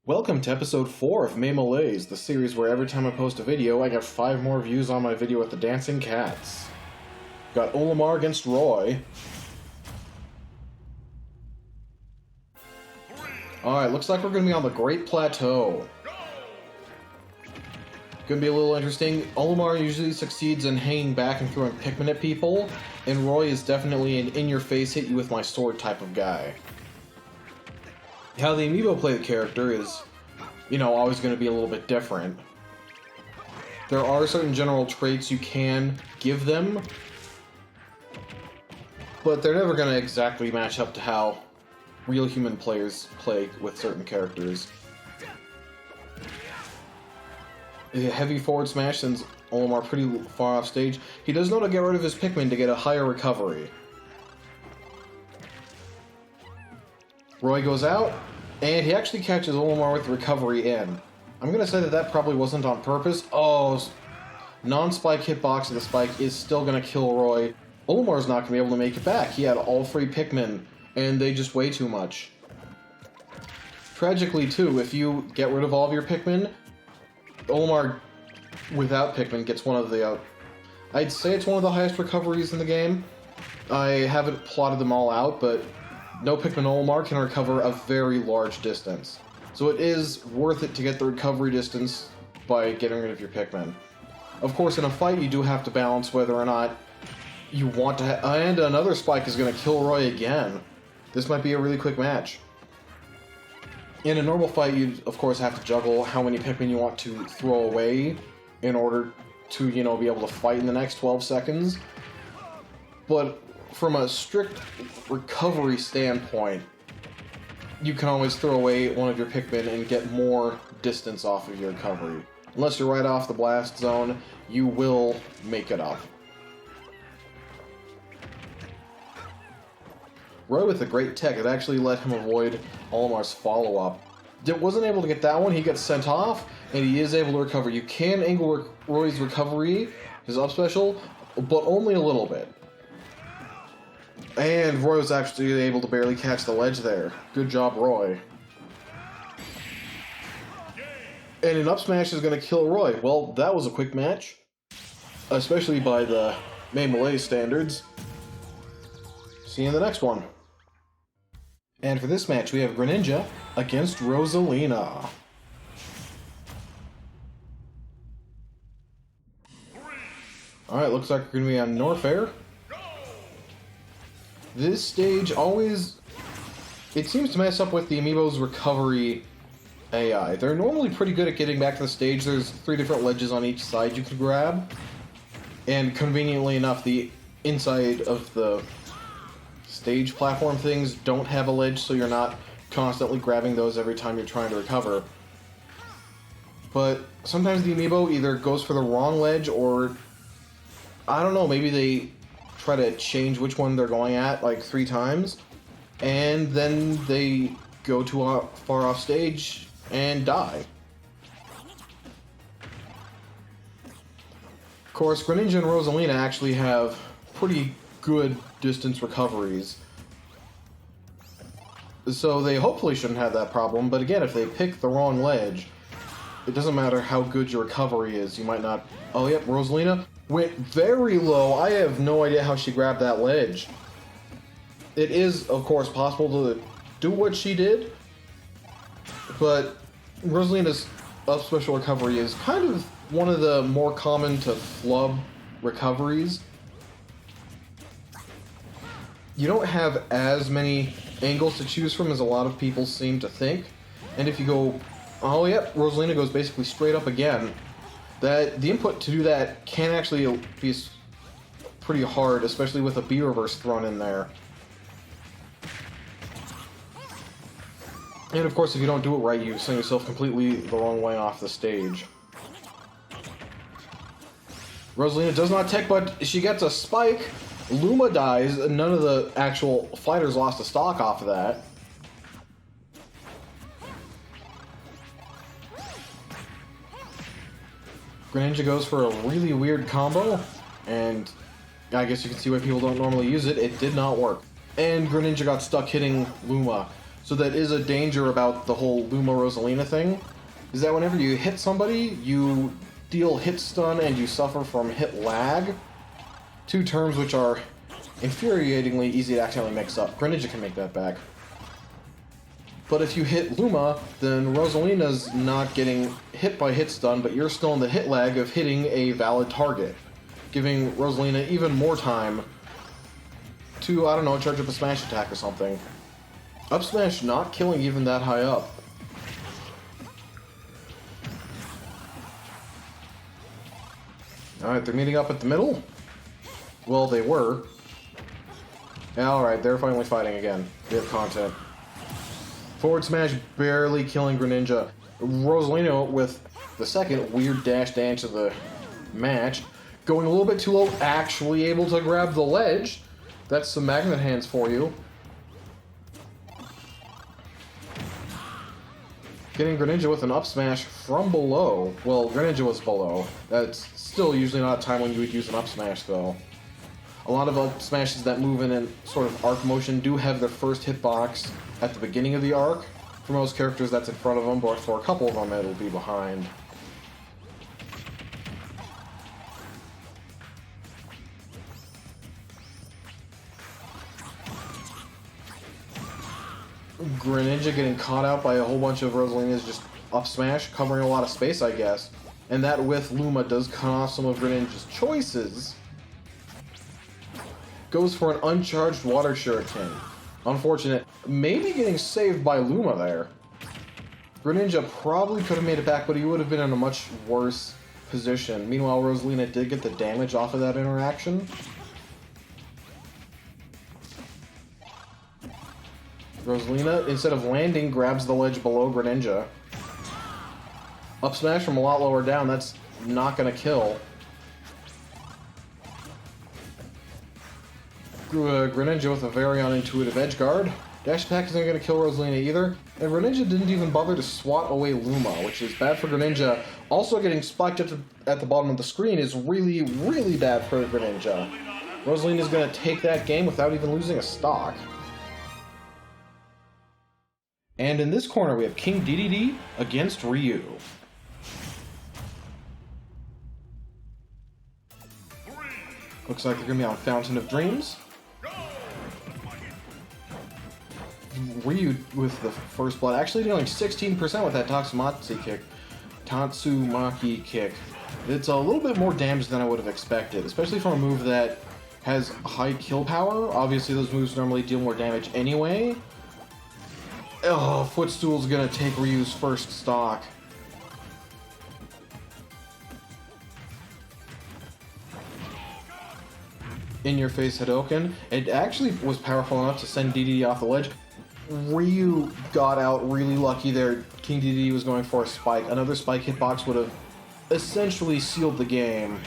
Welcome to episode 4 of Malaise, the series where every time I post a video, I get 5 more views on my video with the dancing cats. Got Olimar against Roy. Alright, looks like we're going to be on the Great Plateau. Gonna be a little interesting. Olimar usually succeeds in hanging back and throwing Pikmin at people, and Roy is definitely an in-your-face, hit-you-with-my-sword type of guy. How the amiibo play the character is, always going to be a little bit different. There are certain general traits you can give them, but they're never going to exactly match up to how real human players play with certain characters. A heavy forward smash sends Olimar pretty far off stage. He does know to get rid of his Pikmin to get a higher recovery. Roy goes out, and he actually catches Olimar with the recovery in. I'm going to say that probably wasn't on purpose. Oh, non-spike hitbox of the spike is still going to kill Roy. Olimar's not going to be able to make it back. He had all 3 Pikmin, and they just weigh too much. Tragically, too, if you get rid of all of your Pikmin, Olimar, without Pikmin, gets one of the... I'd say it's one of the highest recoveries in the game. I haven't plotted them all out, but... no Pikmin Olimar can recover a very large distance. So it is worth it to get the recovery distance by getting rid of your Pikmin. Of course, in a fight, you do have to balance whether or not you want to and another spike is going to kill Roy again. This might be a really quick match. In a normal fight, you of course have to juggle how many Pikmin you want to throw away in order to, be able to fight in the next 12 seconds. But from a strict recovery standpoint, you can always throw away one of your Pikmin and get more distance off of your recovery. Unless you're right off the blast zone, you will make it up. Roy with the great tech, it actually let him avoid Olimar's follow-up. Wasn't able to get that one, he gets sent off, and he is able to recover. You can angle Roy's recovery, his up special, but only a little bit. And Roy was actually able to barely catch the ledge there. Good job, Roy. And an up smash is going to kill Roy. Well, that was a quick match. Especially by the Malaise standards. See you in the next one. And for this match, we have Greninja against Rosalina. Alright, looks like we're going to be on Norfair. This stage always... it seems to mess up with the amiibo's recovery AI. They're normally pretty good at getting back to the stage. There's 3 different ledges on each side you can grab. And conveniently enough, the inside of the stage platform things don't have a ledge, so you're not constantly grabbing those every time you're trying to recover. But sometimes the amiibo either goes for the wrong ledge or... I don't know, maybe they try to change which one they're going at like 3 times, and then they go too far off stage and die. Of course, Greninja and Rosalina actually have pretty good distance recoveries, so they hopefully shouldn't have that problem, but again, if they pick the wrong ledge, it doesn't matter how good your recovery is, you might not... oh yep, Rosalina went very low. I have no idea how she grabbed that ledge. It is, of course, possible to do what she did, but Rosalina's up special recovery is kind of one of the more common to flub recoveries. You don't have as many angles to choose from as a lot of people seem to think, and if you go, oh yep, Rosalina goes basically straight up again, that the input to do that can actually be pretty hard, especially with a B reverse thrown in there. And of course, if you don't do it right, you send yourself completely the wrong way off the stage. Rosalina does not tech, but she gets a spike. Luma dies, and none of the actual fighters lost a stock off of that. Greninja goes for a really weird combo, and I guess you can see why people don't normally use it. It did not work. And Greninja got stuck hitting Luma. So that is a danger about the whole Luma Rosalina thing, is that whenever you hit somebody, you deal hit stun and you suffer from hit lag. Two terms which are infuriatingly easy to accidentally mix up. Greninja can make that back. But if you hit Luma, then Rosalina's not getting hit by hit stun, but you're still in the hit lag of hitting a valid target, giving Rosalina even more time to, I don't know, charge up a smash attack or something. Up smash not killing even that high up. Alright, they're meeting up at the middle? Well, they were. Alright, they're finally fighting again. We have content. Forward smash barely killing Greninja. Rosalina with the second weird dash dance of the match. Going a little bit too low, actually able to grab the ledge. That's some magnet hands for you. Getting Greninja with an up smash from below. Well, Greninja was below. That's still usually not a time when you would use an up smash, though. A lot of up smashes that move in a sort of arc motion do have their first hitbox at the beginning of the arc. For most characters, that's in front of them, but for a couple of them, it'll be behind. Greninja getting caught out by a whole bunch of Rosalina's just up smash, covering a lot of space, I guess. And that with Luma does cut off some of Greninja's choices. Goes for an uncharged water shuriken. Unfortunate. Maybe getting saved by Luma there. Greninja probably could have made it back, but he would have been in a much worse position. Meanwhile, Rosalina did get the damage off of that interaction. Rosalina, instead of landing, grabs the ledge below Greninja. Up smash from a lot lower down, that's not going to kill. Greninja with a very unintuitive edge guard. Dash attack isn't going to kill Rosalina either. And Greninja didn't even bother to swat away Luma, which is bad for Greninja. Also getting spiked at the bottom of the screen is really, really bad for Greninja. Rosalina's going to take that game without even losing a stock. And in this corner, we have King Dedede against Ryu. Looks like they're going to be on Fountain of Dreams. Ryu with the first blood, actually dealing 16% with that Tatsumaki kick. It's a little bit more damage than I would have expected, especially for a move that has high kill power. Obviously, those moves normally deal more damage anyway. Oh, Footstool's gonna take Ryu's first stock. In-your-face Hadouken. It actually was powerful enough to send Dedede off the ledge. Ryu got out really lucky there. King Dedede was going for a spike. Another spike hitbox would have essentially sealed the game.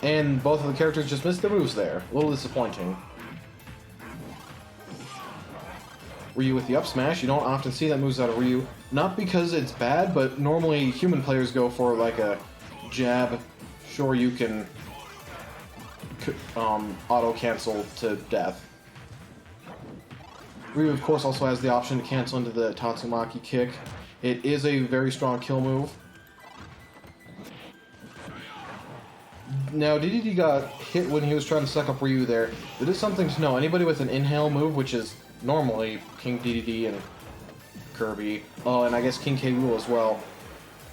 And both of the characters just missed their moves there. A little disappointing. Ryu with the up smash. You don't often see that moves out of Ryu. Not because it's bad, but normally human players go for like a jab. Sure, you can auto-cancel to death. Ryu, of course, also has the option to cancel into the Tatsumaki kick. It is a very strong kill move. Now, Dedede got hit when he was trying to suck up Ryu there. It is something to know. Anybody with an inhale move, which is normally King Dedede and Kirby, oh, and I guess King K. Rool as well,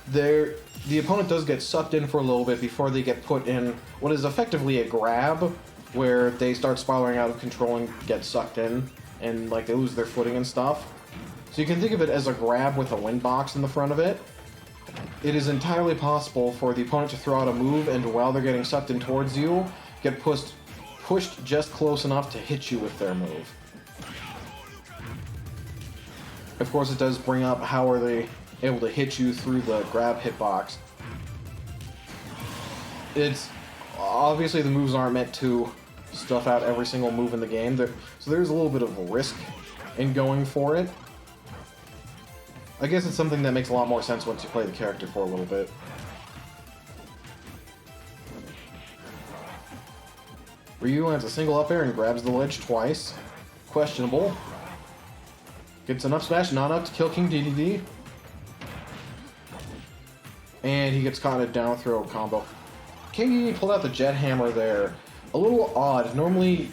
the opponent does get sucked in for a little bit before they get put in what is effectively a grab, where they start spiraling out of control and get sucked in, and like they lose their footing and stuff. So you can think of it as a grab with a wind box in the front of it. It is entirely possible for the opponent to throw out a move, and while they're getting sucked in towards you, get pushed just close enough to hit you with their move. Of course, it does bring up how are they able to hit you through the grab hitbox. It's obviously the moves aren't meant to stuff out every single move in the game, so there's a little bit of a risk in going for it. I guess it's something that makes a lot more sense once you play the character for a little bit. Ryu lands a single up air and grabs the ledge twice. Questionable. Gets an up smash, not enough to kill King Dedede. And he gets caught in a down throw combo. King Dedede pulled out the Jet Hammer there. A little odd. Normally,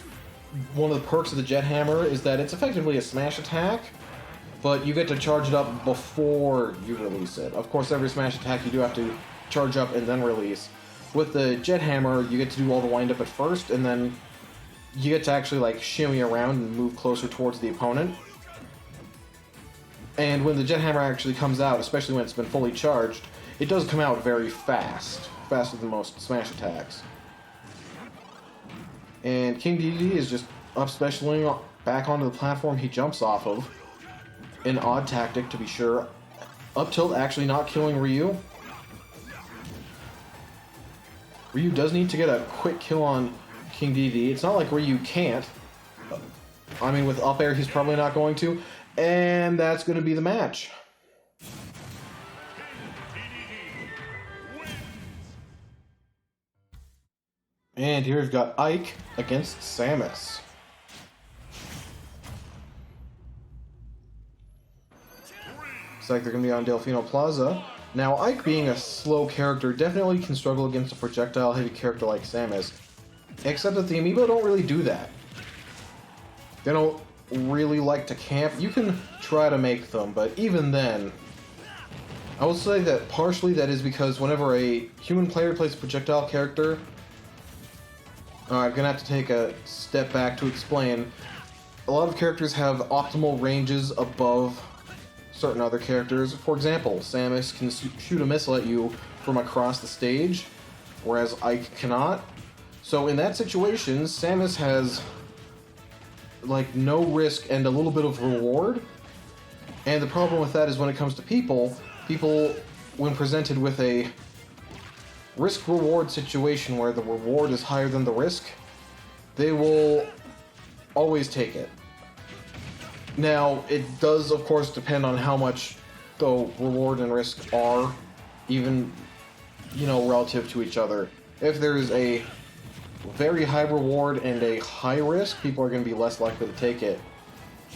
one of the perks of the Jet Hammer is that it's effectively a smash attack, but you get to charge it up before you release it. Of course, every smash attack you do have to charge up and then release. With the Jet Hammer, you get to do all the wind up at first, and then you get to actually like shimmy around and move closer towards the opponent. And when the Jet Hammer actually comes out, especially when it's been fully charged, it does come out very fast. Faster than most smash attacks. And King Dedede is just up specialing back onto the platform he jumps off of. An odd tactic, to be sure. Up tilt actually not killing Ryu. Ryu does need to get a quick kill on King Dedede. It's not like Ryu can't. I mean, with up air, he's probably not going to. And that's going to be the match. And here we've got Ike against Samus. Looks like they're going to be on Delfino Plaza. Now, Ike being a slow character definitely can struggle against a projectile-heavy character like Samus. Except that the amiibo don't really do that. They don't really like to camp. You can try to make them, but even then, I will say that partially that is because whenever a human player plays a projectile character, I'm gonna have to take a step back to explain. A lot of characters have optimal ranges above certain other characters. For example, Samus can shoot a missile at you from across the stage, whereas Ike cannot. So in that situation, Samus has like no risk and a little bit of reward. And the problem with that is when it comes to people, when presented with a risk-reward situation where the reward is higher than the risk, they will always take it. Now, it does, of course, depend on how much the reward and risk are, even, you know, relative to each other. If there's a very high reward and a high risk, people are going to be less likely to take it.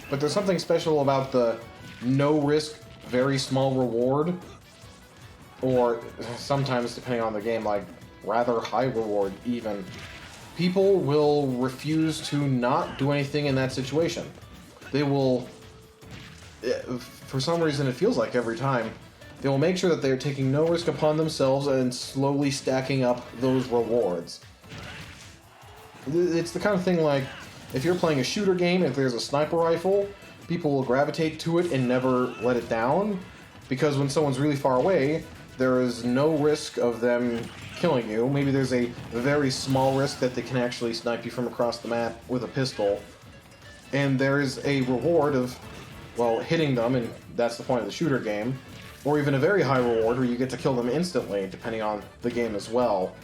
But there's something special about the no risk, very small reward, or sometimes, depending on the game, like rather high reward even. People will refuse to not do anything in that situation. They will, for some reason it feels like every time, they will make sure that they're taking no risk upon themselves and slowly stacking up those rewards. It's the kind of thing like, if you're playing a shooter game, if there's a sniper rifle, people will gravitate to it and never let it down, because when someone's really far away, there is no risk of them killing you. Maybe there's a very small risk that they can actually snipe you from across the map with a pistol. And there is a reward of, well, hitting them, and that's the point of the shooter game. Or even a very high reward where you get to kill them instantly, depending on the game as well.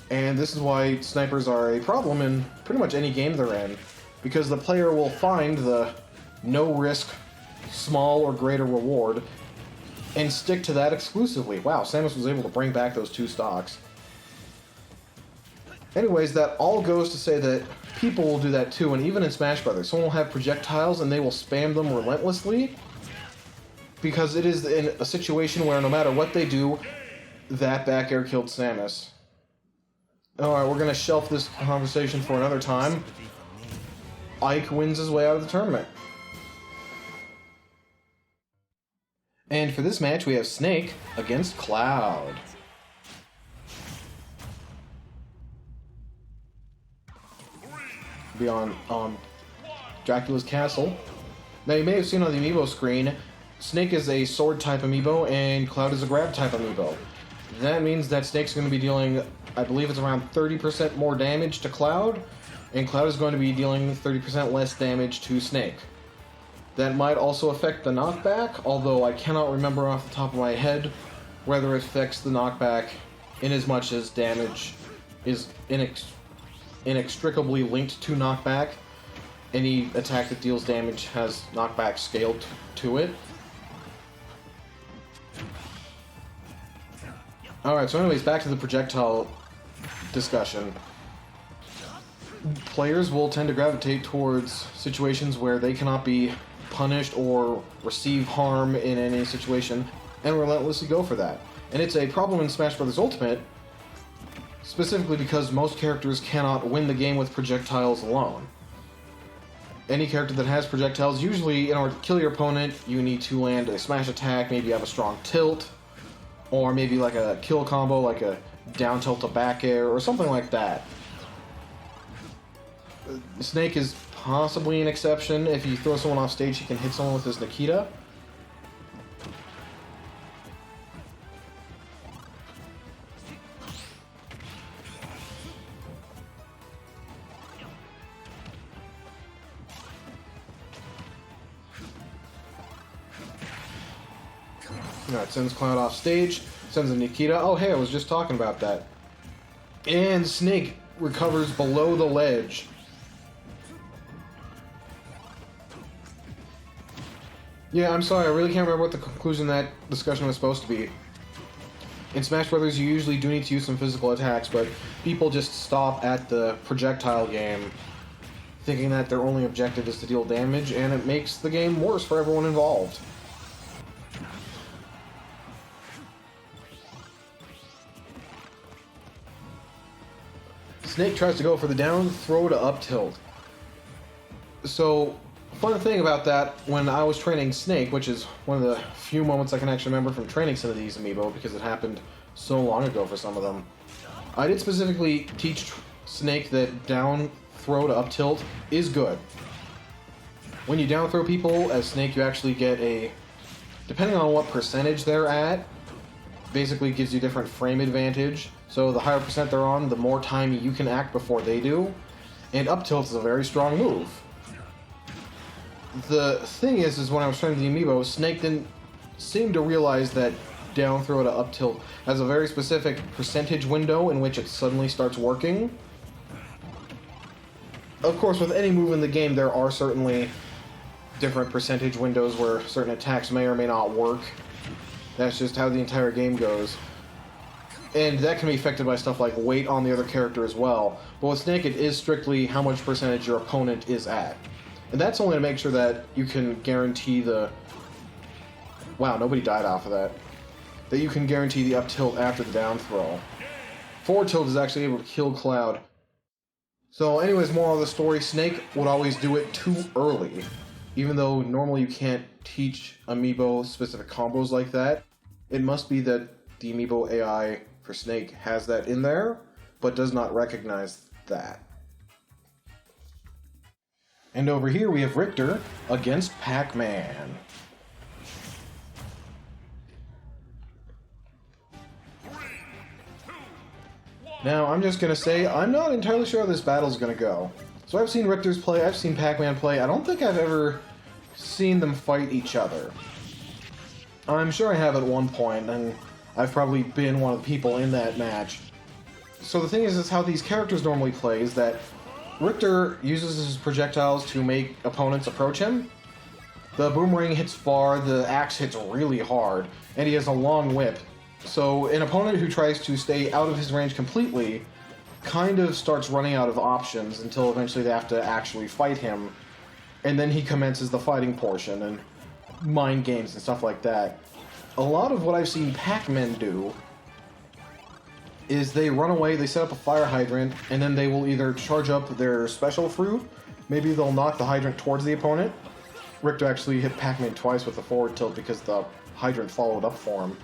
And this is why snipers are a problem in pretty much any game they're in. Because the player will find the no risk, small or greater reward, and stick to that exclusively. Wow, Samus was able to bring back those two stocks. Anyways, that all goes to say that people will do that too, and even in Smash Brothers, someone will have projectiles and they will spam them relentlessly, because it is in a situation where no matter what they do, that back air killed Samus. Alright, we're gonna shelf this conversation for another time. Ike wins his way out of the tournament. And for this match, we have Snake against Cloud. Be on Dracula's Castle. Now, you may have seen on the amiibo screen, Snake is a sword type amiibo and Cloud is a grab type amiibo. That means that Snake's going to be dealing, I believe it's around 30% more damage to Cloud, and Cloud is going to be dealing 30% less damage to Snake. That might also affect the knockback, although I cannot remember off the top of my head whether it affects the knockback in as much as damage is inextricably linked to knockback. Any attack that deals damage has knockback scaled to it. Alright, so anyways, back to the projectile discussion. players will tend to gravitate towards situations where they cannot be punished or receive harm in any situation, and relentlessly go for that. And it's a problem in Smash Bros. Ultimate, specifically because most characters cannot win the game with projectiles alone. Any character that has projectiles, usually in order to kill your opponent, you need to land a smash attack, maybe you have a strong tilt, or maybe like a kill combo, like a down tilt to back air, or something like that. Snake is possibly an exception. If you throw someone off stage, he can hit someone with his Nikita. Alright, sends Cloud off stage, sends a Nikita. Oh hey, I was just talking about that. And Snake recovers below the ledge. Yeah, I'm sorry, I really can't remember what the conclusion of that discussion was supposed to be. In Smash Brothers, you usually do need to use some physical attacks, but people just stop at the projectile game, thinking that their only objective is to deal damage, and it makes the game worse for everyone involved. Snake tries to go for the down throw to up tilt. So, fun thing about that, when I was training Snake, which is one of the few moments I can actually remember from training some of these amiibo, because it happened so long ago for some of them, I did specifically teach Snake that down throw to up tilt is good. When you down throw people as Snake, you actually get a, depending on what percentage they're at, basically gives you different frame advantage. So the higher percent they're on, the more time you can act before they do. And up tilt is a very strong move. The thing is when I was training the amiibo, Snake didn't seem to realize that down throw to up tilt has a very specific percentage window in which it suddenly starts working. Of course, with any move in the game, there are certainly different percentage windows where certain attacks may or may not work. That's just how the entire game goes. And that can be affected by stuff like weight on the other character as well. But with Snake, it is strictly how much percentage your opponent is at. And that's only to make sure that you can guarantee the... Wow, nobody died off of that. That you can guarantee the up tilt after the down throw. Forward tilt is actually able to kill Cloud. So anyways, moral of the story, Snake would always do it too early. Even though normally you can't teach amiibo specific combos like that. It must be that the amiibo AI for Snake has that in there, but does not recognize that. And over here we have Richter against Pac-man. Now, I'm just gonna say, I'm not entirely sure how this battle's gonna go. So I've seen Richter's play, I've seen Pac-man play, I don't think I've ever seen them fight each other. I'm sure I have at one point, and I've probably been one of the people in that match. So the thing is how these characters normally play is that Richter uses his projectiles to make opponents approach him. The boomerang hits far, the axe hits really hard, and he has a long whip. So an opponent who tries to stay out of his range completely kind of starts running out of options until eventually they have to actually fight him. And then he commences the fighting portion and mind games and stuff like that. A lot of what I've seen Pac-Man do is they run away, they set up a fire hydrant, and then they will either charge up their special fruit, maybe they'll knock the hydrant towards the opponent. Richter actually hit Pac-Man twice with the forward tilt because the hydrant followed up for him.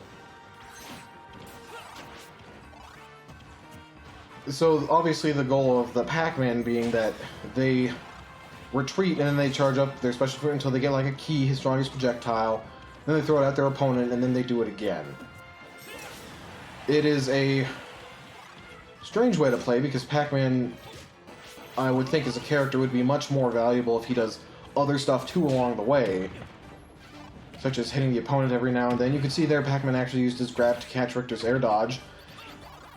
So obviously the goal of the Pac-Man being that they retreat and then they charge up their special fruit until they get like a key, his strongest projectile, then they throw it at their opponent and then they do it again. It is a strange way to play because Pac-Man, I would think as a character, would be much more valuable if he does other stuff too along the way, such as hitting the opponent every now and then. You can see there Pac-Man actually used his grab to catch Richter's air dodge,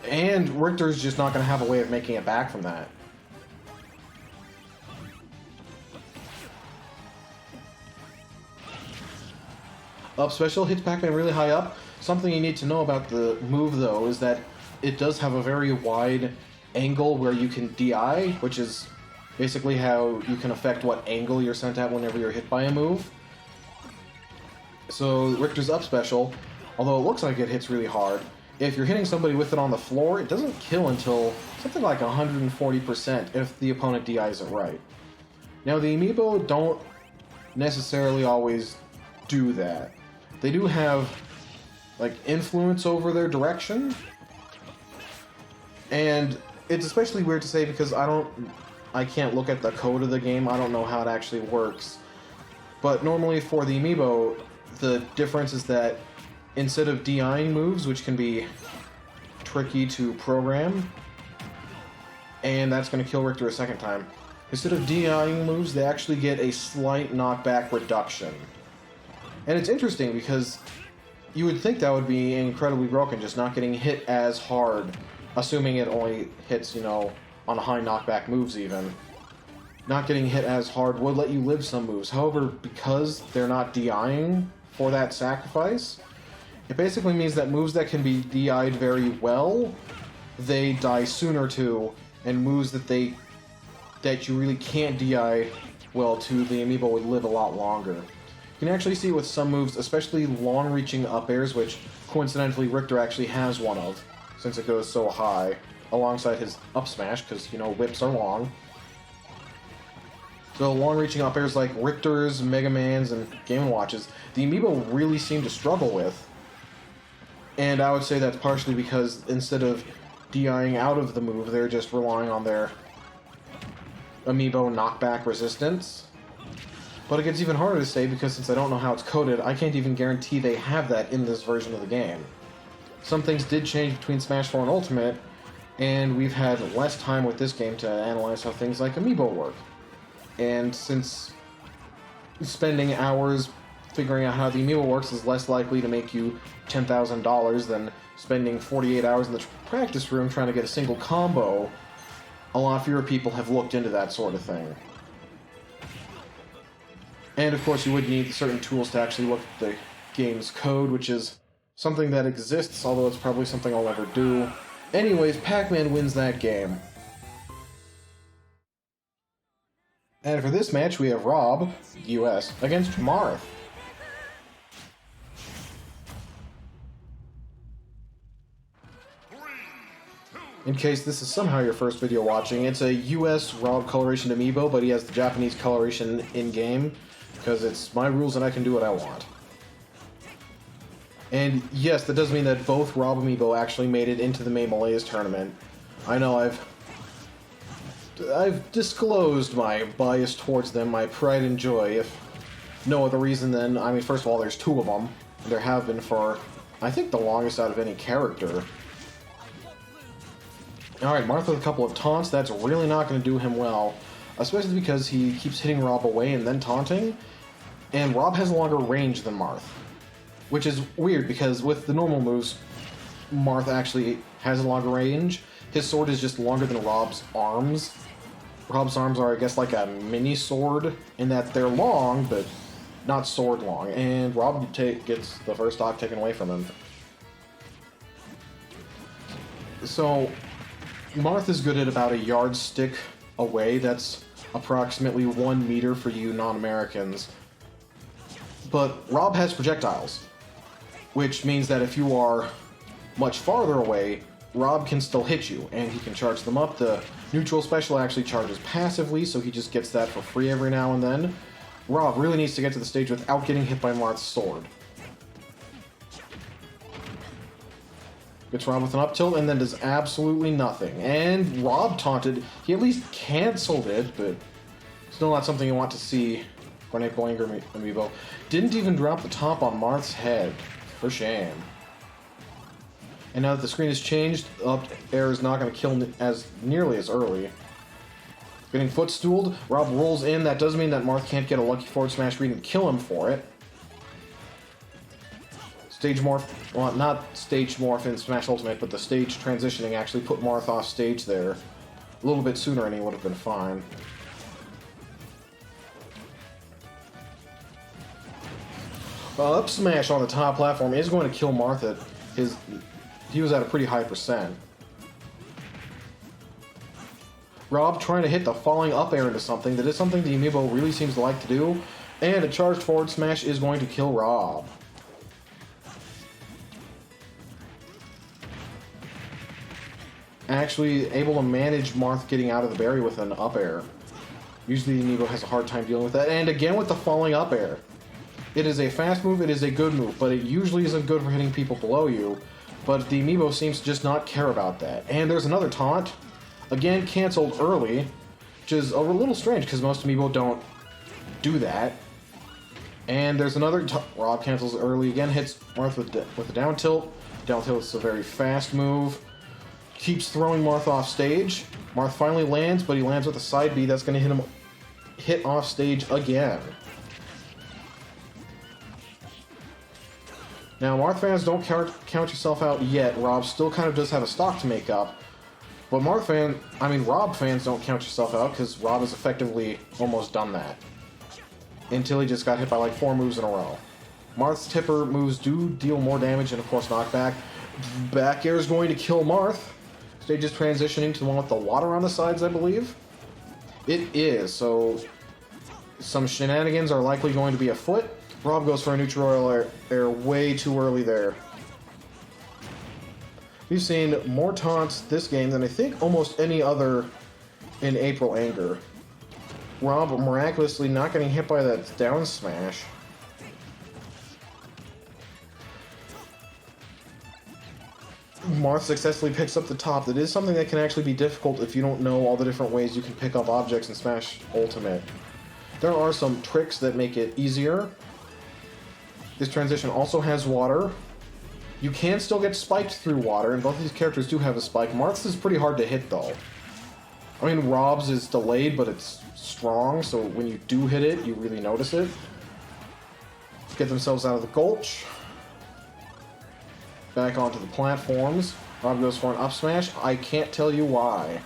and Richter's just not going to have a way of making it back from that. Up special hits Pac-Man really high up. Something you need to know about the move, though, is that it does have a very wide angle where you can DI, which is Basically how you can affect what angle you're sent at whenever you're hit by a move. So Richter's up special, although it looks like it hits really hard, if you're hitting somebody with it on the floor, it doesn't kill until something like 140% if the opponent DIs it right. Now the amiibo don't necessarily always do that. They do have like influence over their direction, and it's especially weird to say because I can't look at the code of the game, I don't know how it actually works. But normally for the amiibo, the difference is that instead of DIing moves, which can be tricky to program, and that's going to kill Richter a second time, instead of DIing moves, they actually get a slight knockback reduction. And it's interesting because you would think that would be incredibly broken, just not getting hit as hard, assuming it only hits, you know, on high knockback moves even. Not getting hit as hard would let you live some moves. However, because they're not DIing for that sacrifice, it basically means that moves that can be DI'd very well, they die sooner to, and moves that you really can't DI well to, the amiibo would live a lot longer. You can actually see with some moves, especially long-reaching up airs, which coincidentally Richter actually has one of, since it goes so high, alongside his up smash, because, you know, whips are long. So long-reaching up airs like Richter's, Mega Man's, and Game & Watch's, the amiibo really seem to struggle with. And I would say that's partially because instead of DIing out of the move, they're just relying on their amiibo knockback resistance. But it gets even harder to say because since I don't know how it's coded, I can't even guarantee they have that in this version of the game. Some things did change between Smash 4 and Ultimate, and we've had less time with this game to analyze how things like amiibo work. And since spending hours figuring out how the amiibo works is less likely to make you $10,000 than spending 48 hours in the practice room trying to get a single combo, a lot fewer people have looked into that sort of thing. And of course you would need certain tools to actually look at the game's code, which is something that exists, although it's probably something I'll never do. Anyways, Pac-Man wins that game. And for this match, we have R.O.B, US, against Marth. In case this is somehow your first video watching, it's a US R.O.B coloration amiibo, but he has the Japanese coloration in-game, because it's my rules and I can do what I want. And yes, that does mean that both R.O.B amiibo actually made it into the Mii Malaise tournament. I know I've disclosed my bias towards them, my pride and joy, if no other reason than, I mean, first of all, there's two of them. There have been for, I think, the longest out of any character. Alright, Marth with a couple of taunts, that's really not going to do him well. Especially because he keeps hitting R.O.B away and then taunting. And R.O.B has a longer range than Marth. Which is weird, because with the normal moves, Marth actually has a longer range. His sword is just longer than R.O.B's arms. R.O.B's arms are, I guess, like a mini sword, in that they're long, but not sword long. And R.O.B gets the first stock taken away from him. So, Marth is good at about a yardstick away. That's approximately 1 meter for you non-Americans. But R.O.B has projectiles, which means that if you are much farther away, R.O.B can still hit you, and he can charge them up. The neutral special actually charges passively, so he just gets that for free every now and then. R.O.B really needs to get to the stage without getting hit by Marth's sword. Gets R.O.B with an up tilt, and then does absolutely nothing. And R.O.B taunted. He at least cancelled it, but still not something you want to see. Grenade Boinger amiibo. Didn't even drop the top on Marth's head. For shame. And now that the screen has changed, up air is not going to kill as nearly as early. Getting footstooled, R.O.B rolls in. That does mean that Marth can't get a lucky forward smash read and kill him for it. Stage morph, well, not stage morph in Smash Ultimate, but the stage transitioning actually put Marth off stage there. A little bit sooner and he would have been fine. Up smash on the top platform is going to kill Marth at he was at a pretty high percent. R.O.B trying to hit the falling up air into something. That is something the amiibo really seems to like to do. And a charged forward smash is going to kill R.O.B. Actually able to manage Marth getting out of the berry with an up air. Usually the amiibo has a hard time dealing with that. And again with the falling up air. It is a fast move, it is a good move, but it usually isn't good for hitting people below you. But the amiibo seems to just not care about that. And there's another taunt. Again, cancelled early, which is a little strange because most amiibo don't do that. And there's another R.O.B cancels early again, hits Marth with a down tilt. Down tilt is a very fast move. Keeps throwing Marth off stage. Marth finally lands, but he lands with a side B that's going to hit off stage again. Now, Marth fans, don't count yourself out yet. R.O.B still kind of does have a stock to make up. But R.O.B fans don't count yourself out because R.O.B has effectively almost done that. Until he just got hit by like 4 moves in a row. Marth's tipper moves do deal more damage and of course knockback. Back air is going to kill Marth. Stage is transitioning to the one with the water on the sides, I believe. It is, so some shenanigans are likely going to be afoot. R.O.B goes for a neutral royal air way too early there. We've seen more taunts this game than I think almost any other in April Anger. R.O.B miraculously not getting hit by that down smash. Marth successfully picks up the top. That is something that can actually be difficult if you don't know all the different ways you can pick up objects in Smash Ultimate. There are some tricks that make it easier. This transition also has water. You can still get spiked through water, and both of these characters do have a spike. Marth's is pretty hard to hit, though. I mean, R.O.B.'s is delayed, but it's strong, so when you do hit it, you really notice it. Get themselves out of the gulch. Back onto the platforms. R.O.B goes for an up smash. I can't tell you why.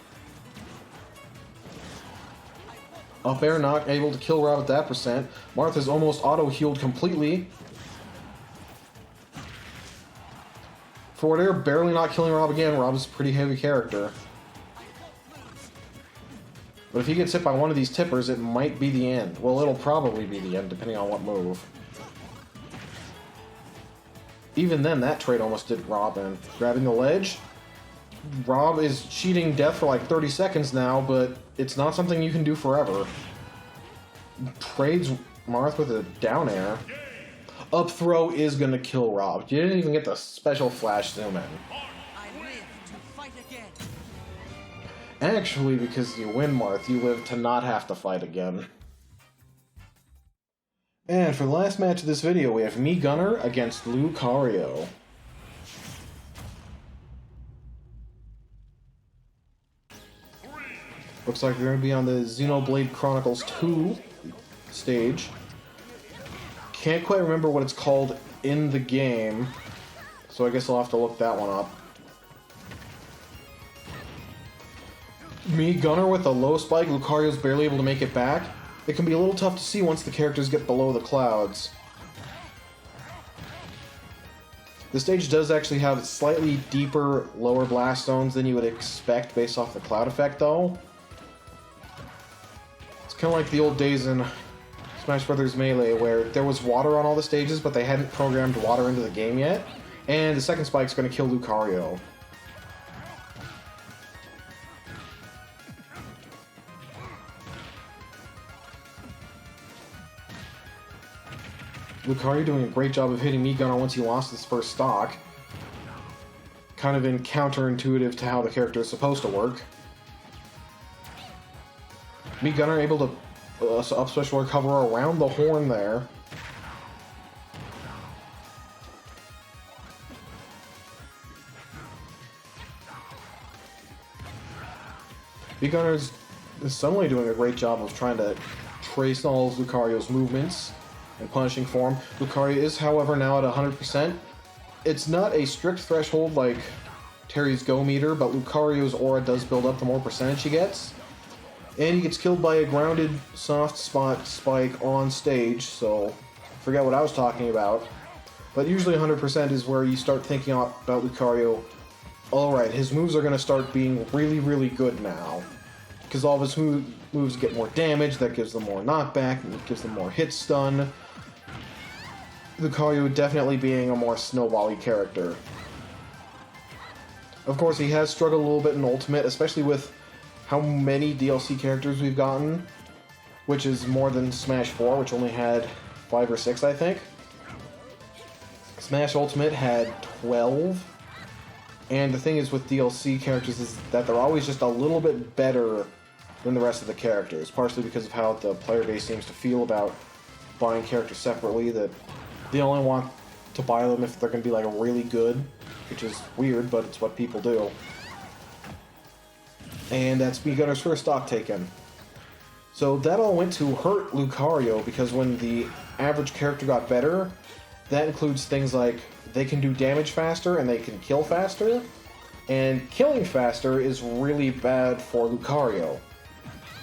Up air not able to kill R.O.B at that percent. Marth is almost auto-healed completely. Forward air barely not killing R.O.B again. R.O.B is a pretty heavy character. But if he gets hit by one of these tippers, it might be the end. Well, it'll probably be the end, depending on what move. Even then, that trade almost did R.O.B in. Grabbing the ledge. R.O.B is cheating death for like 30 seconds now, but it's not something you can do forever. Trades Marth with a down air. Up throw is going to kill R.O.B. You didn't even get the special flash zoom in. Actually, because you win Marth, you live to not have to fight again. And for the last match of this video, we have Mii Gunner against Lucario. Looks like they're going to be on the Xenoblade Chronicles 2 stage. Can't quite remember what it's called in the game, so I guess I'll have to look that one up. Mii Gunner with a low spike. Lucario's barely able to make it back. It can be a little tough to see once the characters get below the clouds. The stage does actually have slightly deeper lower blast zones than you would expect based off the cloud effect, though. It's kind of like the old days in Smash Bros. Melee, where there was water on all the stages, but they hadn't programmed water into the game yet. And the second spike's going to kill Lucario. Lucario doing a great job of hitting Mii Gunner once he lost his first stock. Kind of counterintuitive to how the character is supposed to work. Mii Gunner able to up special recover around the horn there. Mii Gunner is suddenly doing a great job of trying to trace all of Lucario's movements and punishing for him. Lucario is, however, now at 100%. It's not a strict threshold like Terry's Go meter, but Lucario's aura does build up the more percentage he gets. And he gets killed by a grounded soft spot spike on stage, so forget what I was talking about. But usually 100% is where you start thinking about Lucario. Alright, his moves are going to start being really, really good now. because all of his moves get more damage, that gives them more knockback, and it gives them more hit stun. Lucario definitely being a more snowball-y character. Of course, he has struggled a little bit in Ultimate, especially with how many DLC characters we've gotten, which is more than Smash 4, which only had 5 or 6, I think. Smash Ultimate had 12, and the thing is with DLC characters is that they're always just a little bit better than the rest of the characters, partially because of how the player base seems to feel about buying characters separately, that they only want to buy them if they're going to be like really good, which is weird, but it's what people do. And that's Mii Gunner's first stock taken. So that all went to hurt Lucario, because when the average character got better, that includes things like they can do damage faster and they can kill faster, and killing faster is really bad for Lucario.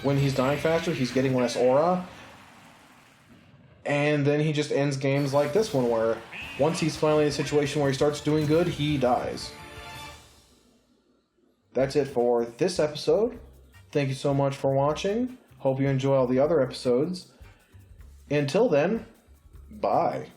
When he's dying faster, he's getting less aura, and then he just ends games like this one, where once he's finally in a situation where he starts doing good, he dies. That's it for this episode. Thank you so much for watching. Hope you enjoy all the other episodes. Until then, bye.